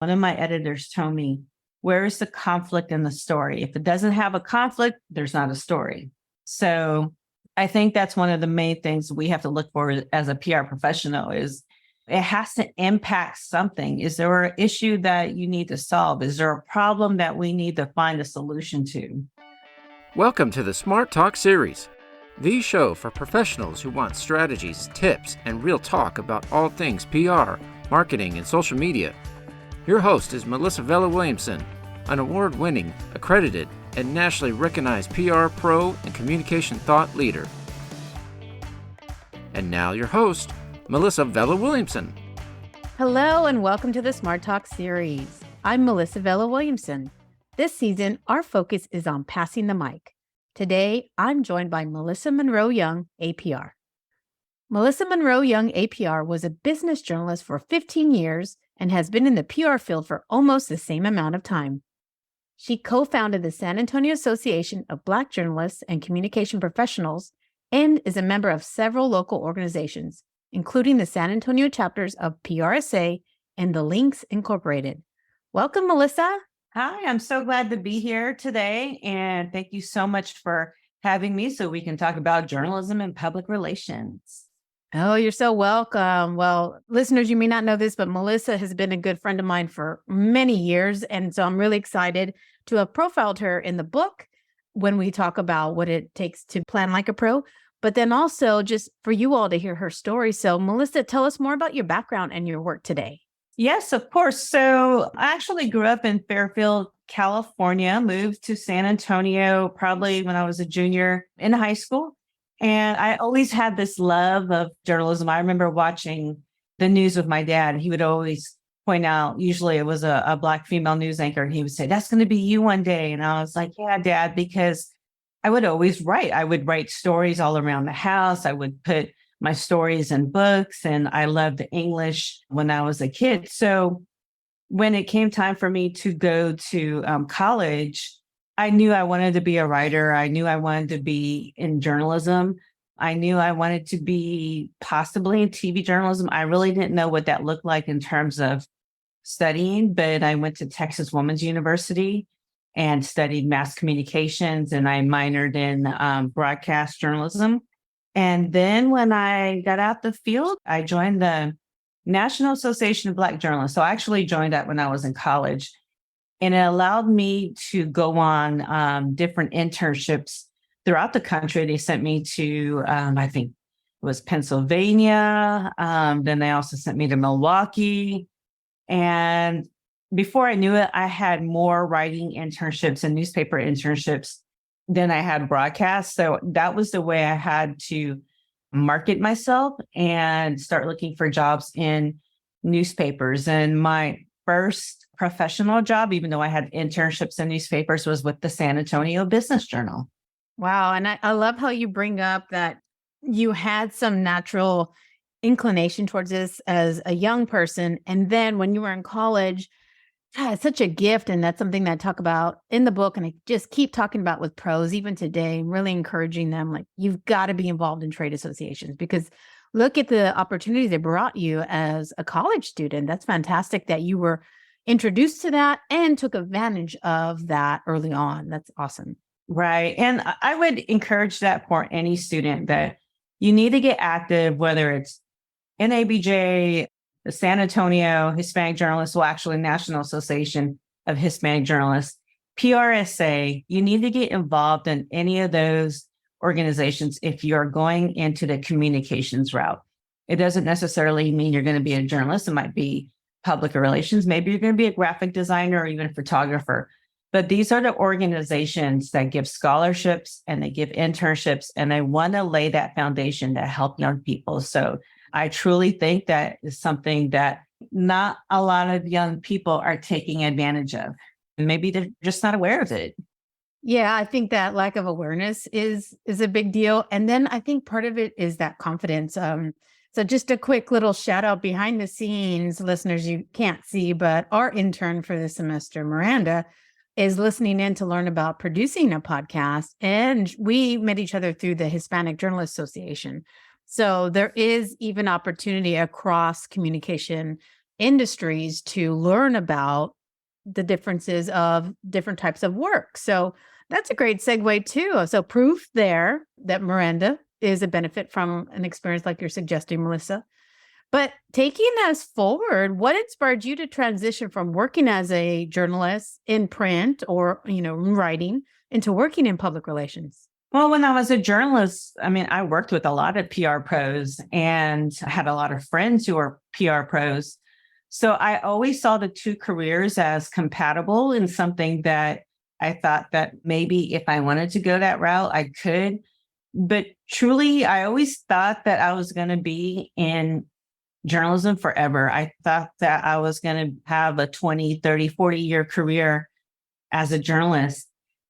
One of my editors told me, where is the conflict in the story? If it doesn't have a conflict, there's not a story. So I think that's one of the main things we have to look for as a PR professional is it has to impact something. Is there an issue that you need to solve? Is there a problem that we need to find a solution to? Welcome to the Smart Talk series, the show for professionals who want strategies, tips, and real talk about all things PR, marketing, and social media. Your host is Melissa Monroe-Young, an award-winning, accredited, and nationally recognized PR pro and communication thought leader. And now your host, Melissa Monroe-Young. Hello and welcome to the Smart Talk series. I'm Melissa Monroe-Young. This season, our focus is on passing the mic. Today, I'm joined by Melissa Monroe-Young, APR. Melissa Monroe-Young, APR was a business journalist for 15 years and has been in the PR field for almost the same amount of time. She co-founded the San Antonio Association of Black Journalists and Communication Professionals and is a member of several local organizations, including the San Antonio chapters of PRSA and the Links Incorporated. Welcome, Melissa. Hi, I'm so glad to be here today. And thank you so much for having me so we can talk about journalism and public relations. Oh, you're so welcome. Well, listeners, you may not know this, but Melissa has been a good friend of mine for many years. And so I'm really excited to have profiled her in the book when we talk about what it takes to plan like a pro, but then also just for you all to hear her story. So Melissa, tell us more about your background and your work today. Yes, of course. So I actually grew up in Fairfield, California, moved to San Antonio probably when I was a junior in high school. And I always had this love of journalism. I remember watching the news with my dad. He would always point out, usually it was a Black female news anchor, and he would say, that's going to be you one day. And I was like, yeah, Dad, because I would always write. I would write stories all around the house. I would put my stories in books, and I loved English when I was a kid. So when it came time for me to go to college, I knew I wanted to be a writer. I knew I wanted to be in journalism. I knew I wanted to be possibly in TV journalism. I really didn't know what that looked like in terms of studying, but I went to Texas Women's University and studied mass communications, and I minored in broadcast journalism. And then when I got out the field, I joined the National Association of Black Journalists. So I actually joined that when I was in college. And it allowed me to go on different internships throughout the country. They sent me to, I think it was Pennsylvania. Then they also sent me to Milwaukee. And before I knew it, I had more writing internships and newspaper internships than I had broadcast. So that was the way I had to market myself and start looking for jobs in newspapers. And my first professional job, even though I had internships in newspapers, was with the San Antonio Business Journal. Wow. And I love how you bring up that you had some natural inclination towards this as a young person. And then when you were in college, it's such a gift. And that's something that I talk about in the book. And I just keep talking about with pros, even today, really encouraging them, like, you've got to be involved in trade associations because look at the opportunities they brought you as a college student. That's fantastic that you were introduced to that and took advantage of that early on. That's awesome. Right. And I would encourage that for any student that you need to get active, whether it's NABJ, the San Antonio Hispanic Journalists, well, actually National Association of Hispanic Journalists, PRSA, you need to get involved in any of those organizations if you're going into the communications route. It doesn't necessarily mean you're going to be a journalist. It might be public relations. Maybe you're going to be a graphic designer or even a photographer. But these are the organizations that give scholarships and they give internships, and they want to lay that foundation to help young people. So I truly think that is something that not a lot of young people are taking advantage of. And maybe they're just not aware of it. Yeah, I think that lack of awareness is a big deal. And then I think part of it is that confidence. So just a quick little shout out behind the scenes, listeners, you can't see, but our intern for this semester, Miranda, is listening in to learn about producing a podcast. And we met each other through the Hispanic Journalists Association. So there is even opportunity across communication industries to learn about the differences of different types of work. So that's a great segue too. So proof there that Miranda is a benefit from an experience like you're suggesting, Melissa. But taking us forward, what inspired you to transition from working as a journalist in print or, writing into working in public relations? Well, when I was a journalist, I worked with a lot of PR pros and I had a lot of friends who were PR pros. So I always saw the two careers as compatible and something that I thought that maybe if I wanted to go that route, I could. But truly, I always thought that I was going to be in journalism forever. I thought that I was going to have a 20, 30, 40-year career as a journalist.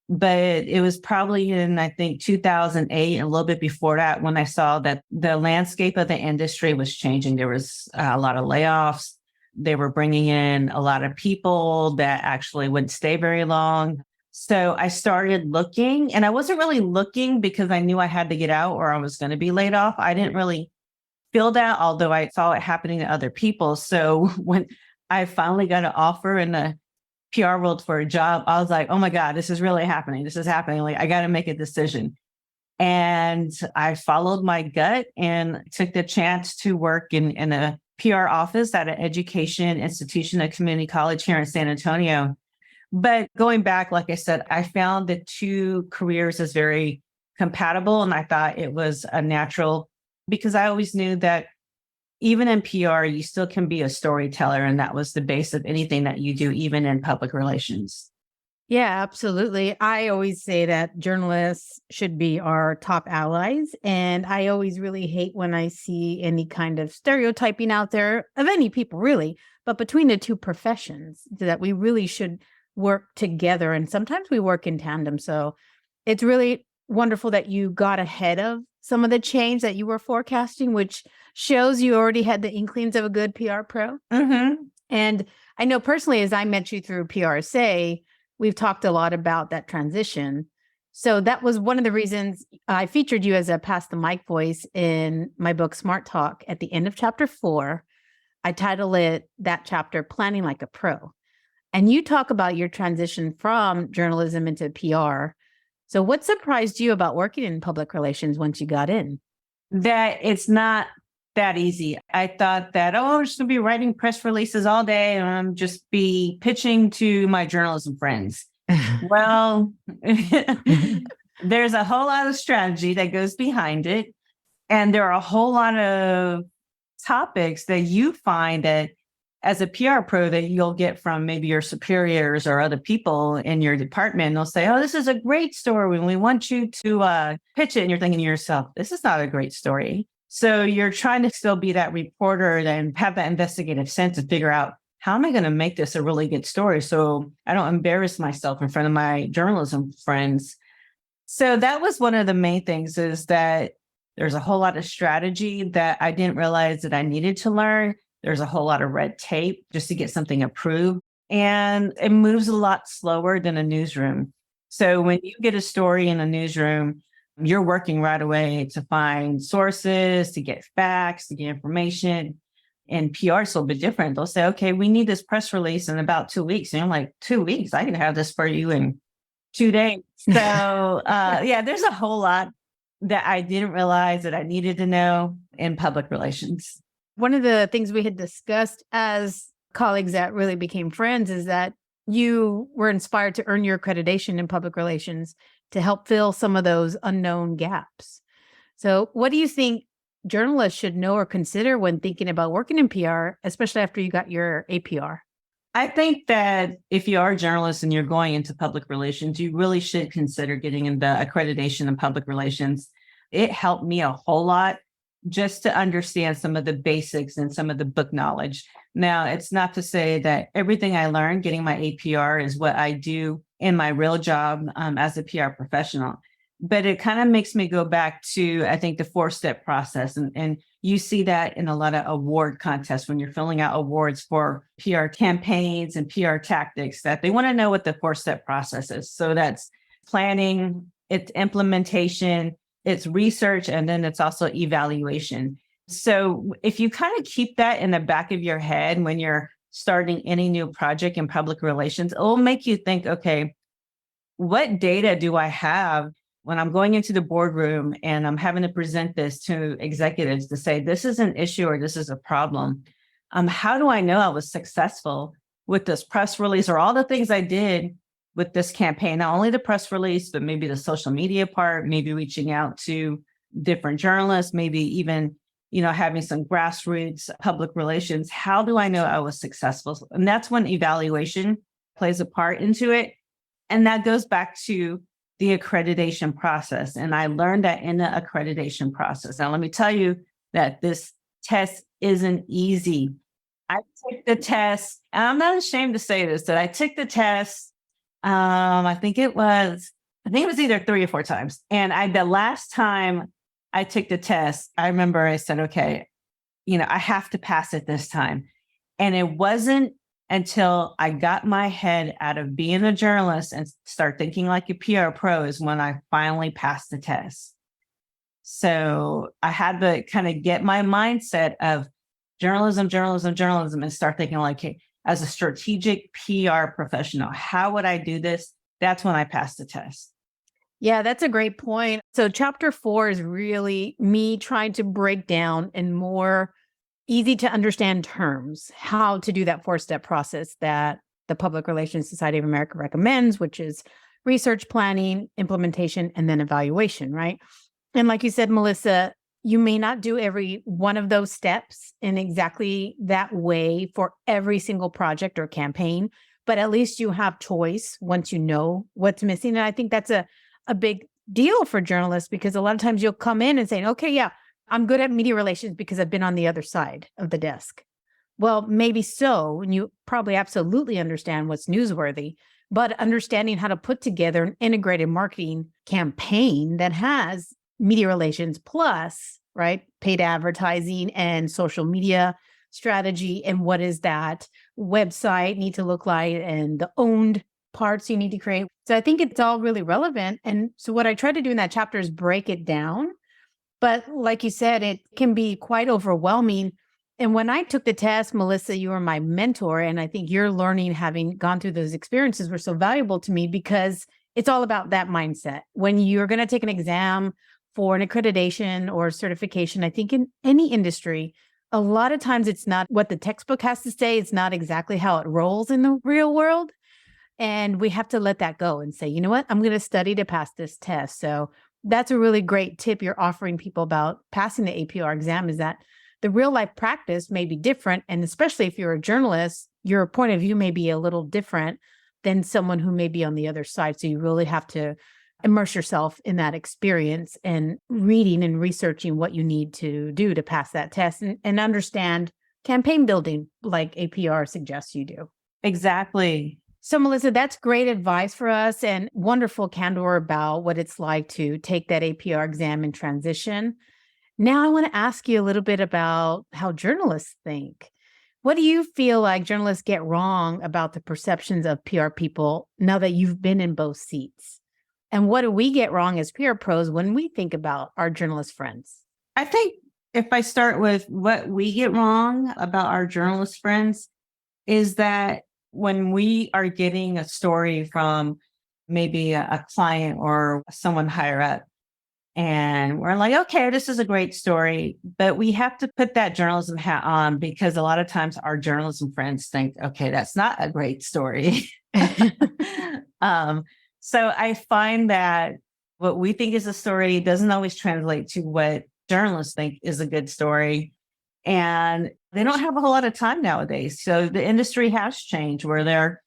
But it was probably in, I think, 2008, and a little bit before that, when I saw that the landscape of the industry was changing. There was a lot of layoffs. They were bringing in a lot of people that actually wouldn't stay very long. So I started looking, and I wasn't really looking because I knew I had to get out or I was going to be laid off. I didn't really feel that, although I saw it happening to other people. So when I finally got an offer in the PR world for a job, I was like, oh my God, this is really happening. This is happening. Like, I got to make a decision. And I followed my gut and took the chance to work in a PR office at an education institution, a community college here in San Antonio. But going back, like I said, I found the two careers as very compatible. And I thought it was a natural, because I always knew that even in PR, you still can be a storyteller. And that was the base of anything that you do, even in public relations. Yeah, absolutely. I always say that journalists should be our top allies. And I always really hate when I see any kind of stereotyping out there of any people, really, but between the two professions, that we really should work together. And sometimes we work in tandem. So it's really wonderful that you got ahead of some of the change that you were forecasting, which shows you already had the inklings of a good PR pro. Mm-hmm. And I know personally, as I met you through PRSA, we've talked a lot about that transition. So that was one of the reasons I featured you as a Pass the Mic voice in my book, Smart Talk. At the end of chapter 4, I title it, that chapter, Planning Like a Pro. And you talk about your transition from journalism into PR. So what surprised you about working in public relations once you got in? That it's not that easy. I thought that, I'm just going to be writing press releases all day and I'm just be pitching to my journalism friends. Well, there's a whole lot of strategy that goes behind it. And there are a whole lot of topics that you find that as a PR pro that you'll get from maybe your superiors or other people in your department. They'll say, oh, this is a great story and we want you to pitch it. And you're thinking to yourself, this is not a great story. So you're trying to still be that reporter and have that investigative sense to figure out, how am I going to make this a really good story so I don't embarrass myself in front of my journalism friends? So that was one of the main things, is that there's a whole lot of strategy that I didn't realize that I needed to learn. There's a whole lot of red tape just to get something approved. And it moves a lot slower than a newsroom. So when you get a story in a newsroom, you're working right away to find sources, to get facts, to get information. And PR is a little bit different. They'll say, okay, we need this press release in about 2 weeks. And I'm like, 2 weeks? I can have this for you in 2 days. So there's a whole lot that I didn't realize that I needed to know in public relations. One of the things we had discussed as colleagues that really became friends is that you were inspired to earn your accreditation in public relations to help fill some of those unknown gaps. So what do you think journalists should know or consider when thinking about working in PR, especially after you got your APR? I think that if you are a journalist and you're going into public relations, you really should consider getting in the accreditation in public relations. It helped me a whole lot just to understand some of the basics and some of the book knowledge. Now, it's not to say that everything I learned getting my APR is what I do in my real job as a PR professional. But it kind of makes me go back to, I think, the 4-step process. And you see that in a lot of award contests when you're filling out awards for PR campaigns and PR tactics, that they want to know what the 4-step process is. So that's planning, it's implementation, it's research, and then it's also evaluation. So if you kind of keep that in the back of your head when you're starting any new project in public relations, it will make you think, okay, what data do I have when I'm going into the boardroom and I'm having to present this to executives to say, this is an issue or this is a problem? How do I know I was successful with this press release or all the things I did with this campaign? Not only the press release, but maybe the social media part, maybe reaching out to different journalists, maybe even, having some grassroots public relations. How do I know I was successful? And that's when evaluation plays a part into it. And that goes back to the accreditation process. And I learned that in the accreditation process. Now, let me tell you that this test isn't easy. I took the test, and I'm not ashamed to say this, that I took the test. I think it was either 3 or 4 times. And the last time I took the test, I remember I said, okay, I have to pass it this time. And it wasn't until I got my head out of being a journalist and start thinking like a PR pro is when I finally passed the test. So I had to kind of get my mindset of journalism, and start thinking like, hey, as a strategic PR professional, how would I do this? That's when I passed the test. Yeah, that's a great point. So chapter 4 is really me trying to break down in more easy to understand terms, how to do that 4-step process that the Public Relations Society of America recommends, which is research, planning, implementation, and then evaluation, right? And like you said, Melissa, you may not do every one of those steps in exactly that way for every single project or campaign, but at least you have choice once you know what's missing. And I think that's a big deal for journalists, because a lot of times you'll come in and say, okay, yeah, I'm good at media relations because I've been on the other side of the desk. Well, maybe so. And you probably absolutely understand what's newsworthy, but understanding how to put together an integrated marketing campaign that has media relations plus, right, paid advertising and social media strategy, and what is that website need to look like, and the owned parts you need to create. So I think it's all really relevant. And so what I try to do in that chapter is break it down. But like you said, it can be quite overwhelming. And when I took the test, Melissa, you were my mentor. And I think your learning, having gone through those experiences, were so valuable to me, because it's all about that mindset. When you're going to take an exam for an accreditation or certification, I think in any industry, a lot of times it's not what the textbook has to say. It's not exactly how it rolls in the real world. And we have to let that go and say, you know what, I'm going to study to pass this test. So that's a really great tip you're offering people about passing the APR exam, is that the real life practice may be different. And especially if you're a journalist, your point of view may be a little different than someone who may be on the other side. So you really have to immerse yourself in that experience and reading and researching what you need to do to pass that test, and understand campaign building like APR suggests you do. Exactly. So, Melissa, that's great advice for us, and wonderful candor about what it's like to take that APR exam in transition. Now, I want to ask you a little bit about how journalists think. What do you feel like journalists get wrong about the perceptions of PR people now that you've been in both seats? And what do we get wrong as PR pros when we think about our journalist friends? I think if I start with what we get wrong about our journalist friends, is that when we are getting a story from maybe a client or someone higher up, and we're like, okay, this is a great story, but we have to put that journalism hat on, because a lot of times our journalism friends think, okay, that's not a great story. So I find that what we think is a story doesn't always translate to what journalists think is a good story. And they don't have a whole lot of time nowadays. So the industry has changed, where there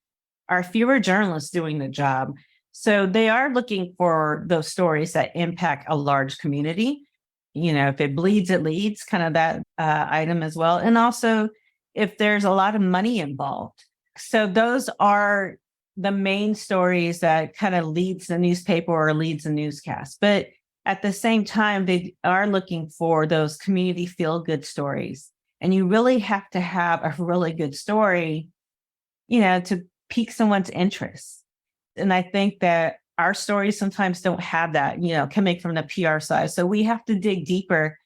are fewer journalists doing the job. So they are looking for those stories that impact a large community. If it bleeds, it leads, kind of that item as well. And also if there's a lot of money involved. So those are the main stories that kind of leads the newspaper or leads the newscast. But at the same time, they are looking for those community feel-good stories. And you really have to have a really good story, to pique someone's interest. And I think that our stories sometimes don't have that, coming from the PR side. So we have to dig deeper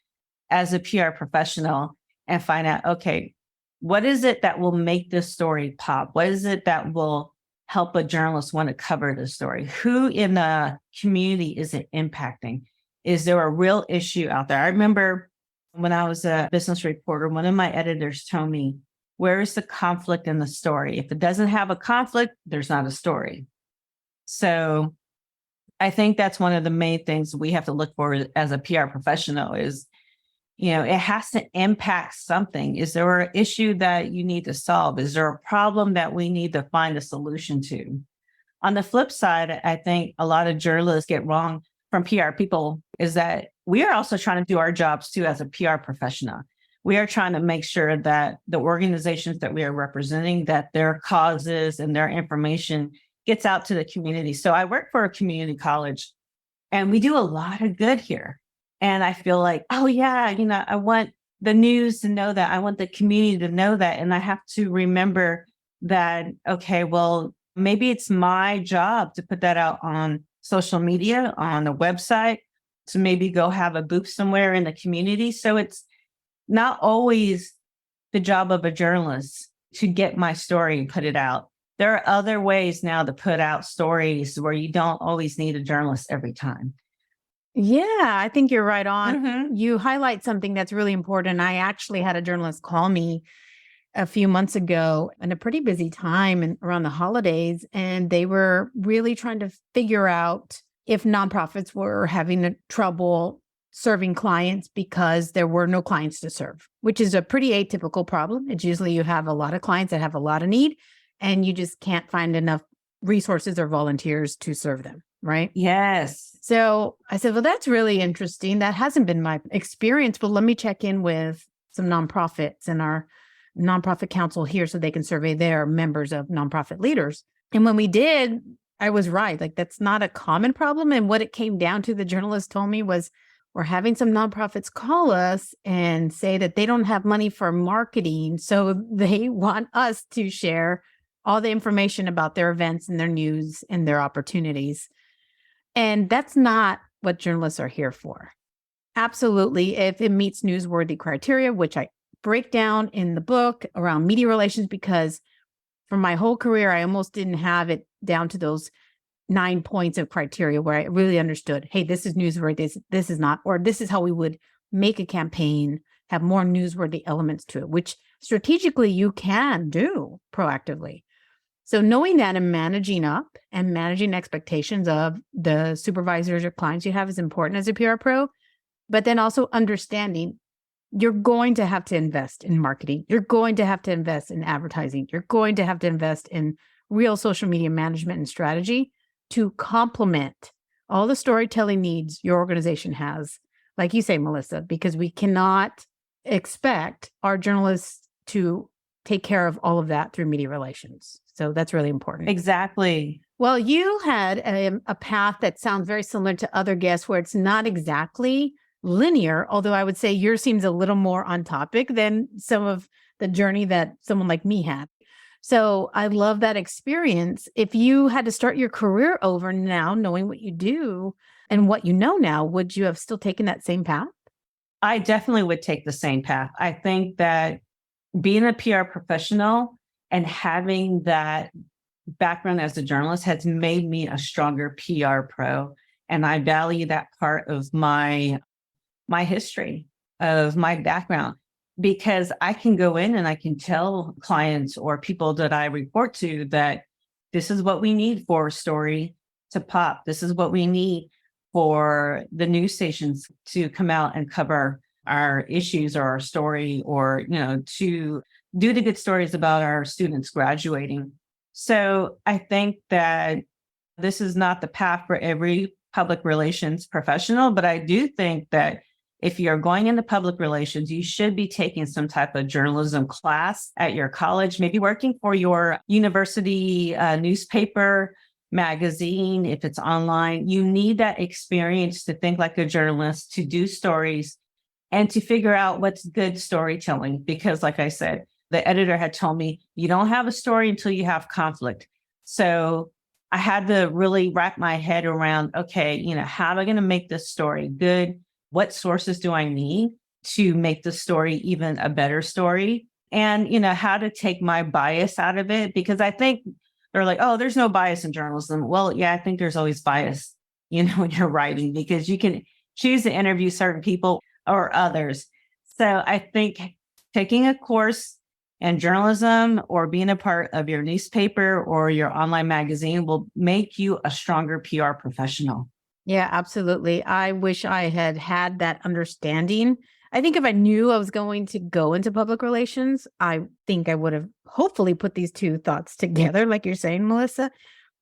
as a PR professional and find out, okay, what is it that will make this story pop? What is it that will help a journalist want to cover the story? Who in the community is it impacting? Is there a real issue out there? I remember when I was a business reporter, one of my editors told me, where is the conflict in the story? If it doesn't have a conflict, there's not a story. So I think that's one of the main things we have to look for as a PR professional is, it has to impact something. Is there an issue that you need to solve? Is there a problem that we need to find a solution to? On the flip side, I think a lot of journalists get wrong from PR people is that we are also trying to do our jobs too as a PR professional. We are trying to make sure that the organizations that we are representing, that their causes and their information gets out to the community. So I work for a community college and we do a lot of good here. And I feel like, oh yeah, I want the news to know that. I want the community to know that. And I have to remember that, okay, well, maybe it's my job to put that out on social media, on a website, to maybe go have a booth somewhere in the community. So it's not always the job of a journalist to get my story and put it out. There are other ways now to put out stories where you don't always need a journalist every time. Yeah, I think you're right on. Mm-hmm. You highlight something that's really important. I actually had a journalist call me a few months ago in a pretty busy time and around the holidays, and they were really trying to figure out if nonprofits were having trouble serving clients because there were no clients to serve, which is a pretty atypical problem. It's usually you have a lot of clients that have a lot of need, and you just can't find enough resources or volunteers to serve them, right? Yes. So I said, well, that's really interesting. That hasn't been my experience, but let me check in with some nonprofits and our nonprofit council here so they can survey their members of nonprofit leaders. And when we did, I was right. Like, that's not a common problem. And what it came down to, the journalist told me, was we're having some nonprofits call us and say that they don't have money for marketing. So they want us to share all the information about their events and their news and their opportunities. And that's not what journalists are here for. Absolutely. If it meets newsworthy criteria, which I break down in the book around media relations, because for my whole career, I almost didn't have it down to those 9 points of criteria where I really understood, hey, this is newsworthy, this is not, or this is how we would make a campaign have more newsworthy elements to it, which strategically you can do proactively. So knowing that and managing up and managing expectations of the supervisors or clients you have is important as a PR pro, but then also understanding you're going to have to invest in marketing. You're going to have to invest in advertising. You're going to have to invest in real social media management and strategy to complement all the storytelling needs your organization has, like you say, Melissa, because we cannot expect our journalists to take care of all of that through media relations. So that's really important. Exactly. Well, you had a path that sounds very similar to other guests where it's not exactly linear, although I would say yours seems a little more on topic than some of the journey that someone like me had. So I love that experience. If you had to start your career over now, knowing what you do and what you know now, would you have still taken that same path? I definitely would take the same path. I think that being a PR professional and having that background as a journalist has made me a stronger PR pro. And I value that part of my history, of my background, because I can go in and I can tell clients or people that I report to that this is what we need for a story to pop. This is what we need for the news stations to come out and cover our issues or our story, or, to do the good stories about our students graduating. So I think that this is not the path for every public relations professional, but I do think that if you're going into public relations, you should be taking some type of journalism class at your college, maybe working for your university newspaper, magazine, if it's online. You need that experience to think like a journalist, to do stories, and to figure out what's good storytelling. Because like I said, the editor had told me, you don't have a story until you have conflict. So I had to really wrap my head around, okay, how am I going to make this story good? What sources do I need to make the story even a better story, and, how to take my bias out of it. Because I think they're like, oh, there's no bias in journalism. Well, yeah, I think there's always bias, when you're writing, because you can choose to interview certain people or others. So I think taking a course in journalism or being a part of your newspaper or your online magazine will make you a stronger PR professional. Yeah, absolutely. I wish I had had that understanding. I think if I knew I was going to go into public relations, I think I would have hopefully put these two thoughts together, like you're saying, Melissa.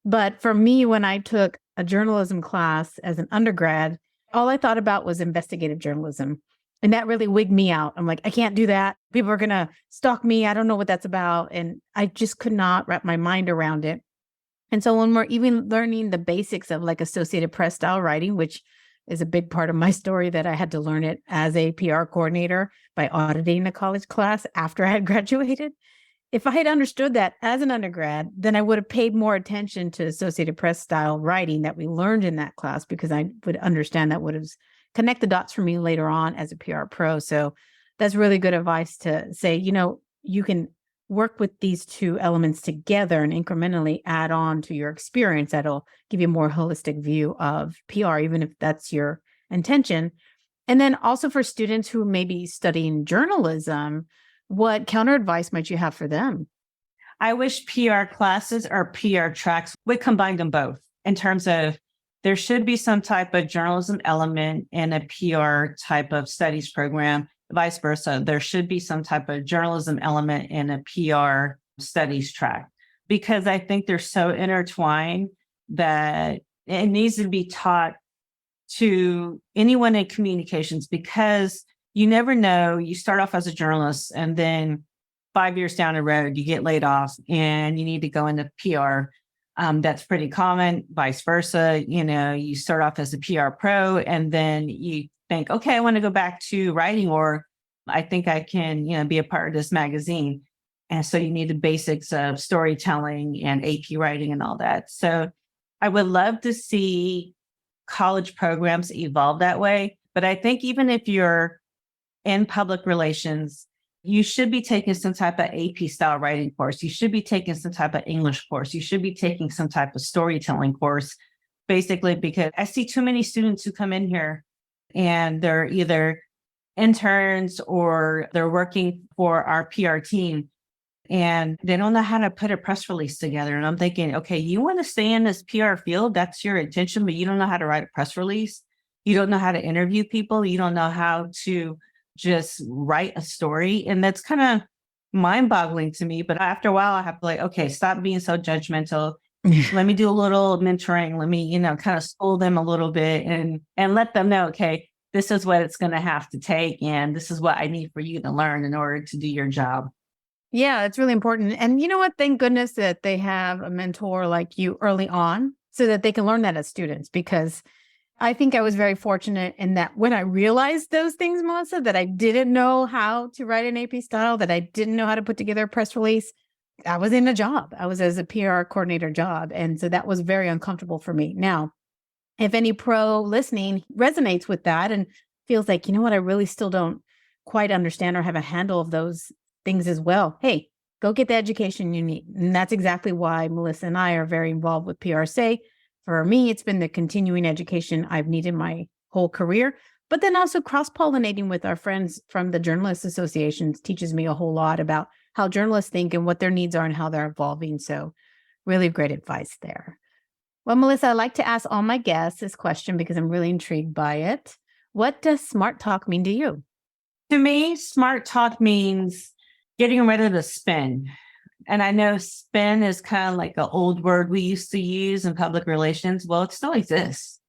But for me, when I took a journalism class as an undergrad, all I thought about was investigative journalism. And that really wigged me out. I'm like, I can't do that. People are going to stalk me. I don't know what that's about. And I just could not wrap my mind around it. And so when we're even learning the basics of like Associated Press style writing, which is a big part of my story that I had to learn it as a PR coordinator by auditing a college class after I had graduated. If I had understood that as an undergrad, then I would have paid more attention to Associated Press style writing that we learned in that class, because I would understand that would have connect the dots for me later on as a PR pro. So that's really good advice to say, you can work with these two elements together and incrementally add on to your experience. That'll give you a more holistic view of PR, even if that's your intention. And then also for students who may be studying journalism, what counter advice might you have for them? I wish PR classes or PR tracks would combine them both in terms of there should be some type of journalism element in a PR type of studies program, vice versa. There should be some type of journalism element in a PR studies track, because I think they're so intertwined that it needs to be taught to anyone in communications, because you never know. You start off as a journalist and then 5 years down the road, you get laid off and you need to go into PR. That's pretty common, vice versa. You start off as a PR pro and then you think, okay, I want to go back to writing, or I think I can, be a part of this magazine. And so you need the basics of storytelling and AP writing and all that. So I would love to see college programs evolve that way. But I think even if you're in public relations, you should be taking some type of AP style writing course. You should be taking some type of English course. You should be taking some type of storytelling course, basically, because I see too many students who come in here and they're either interns or they're working for our PR team and they don't know how to put a press release together. And I'm thinking, okay, you want to stay in this PR field, that's your intention, but you don't know how to write a press release. You don't know how to interview people. You don't know how to just write a story. And that's kind of mind-boggling to me. But after a while, I have to okay, stop being so judgmental. Let me do a little mentoring. Let me, kind of school them a little bit and let them know, okay, this is what it's going to have to take. And this is what I need for you to learn in order to do your job. Yeah, it's really important. And you know what? Thank goodness that they have a mentor like you early on so that they can learn that as students, because I think I was very fortunate in that when I realized those things, Melissa, that I didn't know how to write an AP style, that I didn't know how to put together a press release, I was in a job. I was as a PR coordinator job. And so that was very uncomfortable for me. Now, if any pro listening resonates with that and feels like, I really still don't quite understand or have a handle of those things as well, hey, go get the education you need. And that's exactly why Melissa and I are very involved with PRSA. For me, it's been the continuing education I've needed my whole career, but then also cross-pollinating with our friends from the Journalists Associations teaches me a whole lot about how journalists think and what their needs are and how they're evolving. So really great advice there. Well, Melissa, I like to ask all my guests this question because I'm really intrigued by it. What does smart talk mean to you? To me, smart talk means getting rid of the spin. And I know spin is kind of like an old word we used to use in public relations. Well, it still exists.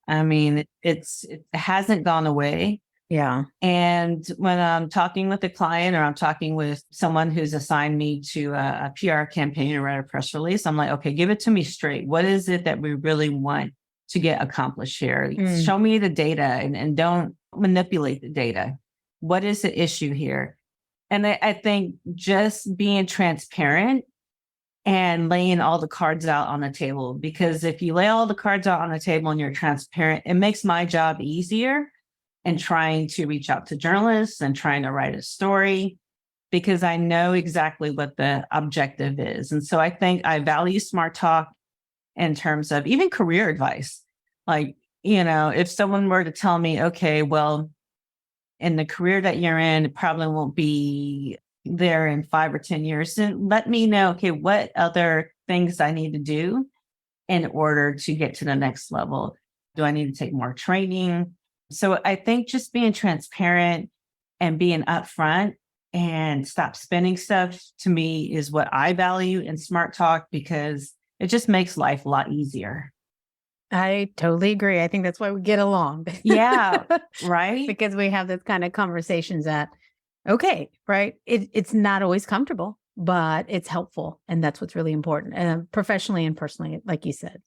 I mean, it hasn't gone away. Yeah. And when I'm talking with a client or I'm talking with someone who's assigned me to a PR campaign or write a press release, I'm like, okay, give it to me straight. What is it that we really want to get accomplished here? Show me the data and don't manipulate the data. What is the issue here? And I think just being transparent and laying all the cards out on the table, because if you lay all the cards out on the table and you're transparent, it makes my job easier and trying to reach out to journalists and trying to write a story because I know exactly what the objective is. And so I think I value smart talk in terms of even career advice. Like, if someone were to tell me, okay, well, in the career that you're in, it probably won't be there in 5 or 10 years. Then let me know, okay, what other things I need to do in order to get to the next level. Do I need to take more training? So I think just being transparent and being upfront and stop spinning stuff to me is what I value in smart talk because it just makes life a lot easier. I totally agree. I think that's why we get along. Yeah, right? Because we have this kind of conversations that, okay, right? It's not always comfortable, but it's helpful. And that's what's really important, professionally and personally, like you said.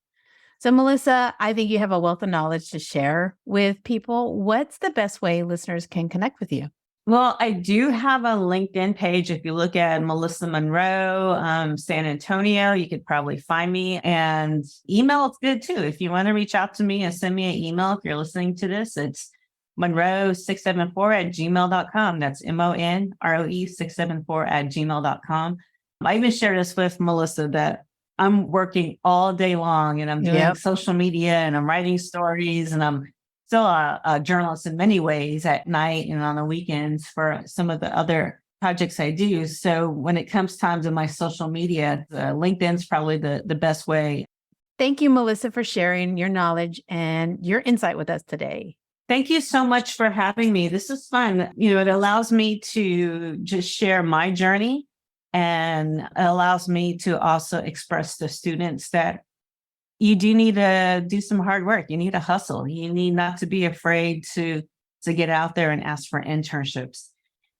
So, Melissa, I think you have a wealth of knowledge to share with people. What's the best way listeners can connect with you? Well, I do have a LinkedIn page. If you look at Melissa Monroe, San Antonio, you could probably find me. And email is good too. If you want to reach out to me and send me an email, if you're listening to this, it's monroe674@gmail.com. That's MONROE674@gmail.com. I even share this with Melissa that I'm working all day long and I'm doing social media and I'm writing stories and I'm still a journalist in many ways at night and on the weekends for some of the other projects I do. So when it comes time to my social media, LinkedIn's probably the best way. Thank you, Melissa, for sharing your knowledge and your insight with us today. Thank you so much for having me. This is fun. It allows me to just share my journey and it allows me to also express to students that you do need to do some hard work. You need to hustle. You need not to be afraid to get out there and ask for internships.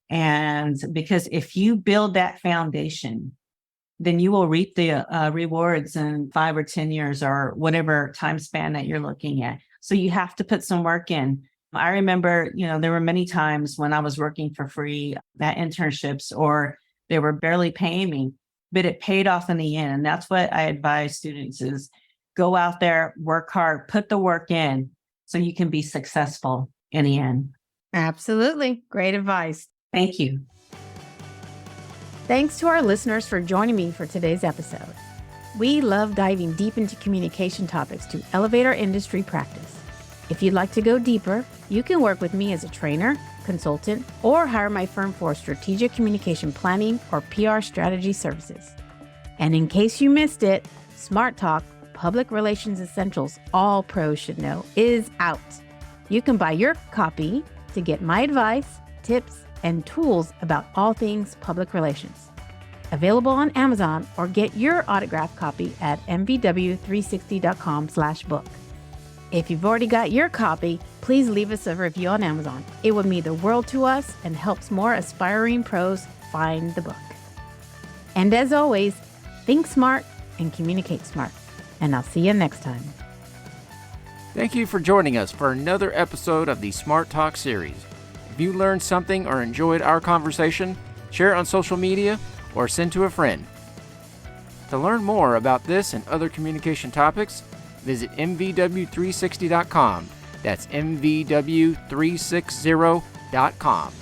And because if you build that foundation, then you will reap the rewards in 5 or 10 years or whatever time span that you're looking at. So you have to put some work in. I remember, there were many times when I was working for free at internships or they were barely paying me, but it paid off in the end. And that's what I advise students is go out there, work hard, put the work in so you can be successful in the end. Absolutely. Great advice. Thank you. Thanks to our listeners for joining me for today's episode. We love diving deep into communication topics to elevate our industry practice. If you'd like to go deeper, you can work with me as a trainer, consultant, or hire my firm for strategic communication planning or PR strategy services. And in case you missed it, Smart Talk, Public Relations Essentials All Pros Should Know is out. You can buy your copy to get my advice, tips, and tools about all things public relations. Available on Amazon or get your autographed copy at mvw360.com/book. If you've already got your copy, please leave us a review on Amazon. It would mean the world to us and helps more aspiring pros find the book. And as always, think smart and communicate smart. And I'll see you next time. Thank you for joining us for another episode of the Smart Talk series. If you learned something or enjoyed our conversation, share it on social media or send to a friend. To learn more about this and other communication topics, visit mvw360.com. That's mvw360.com.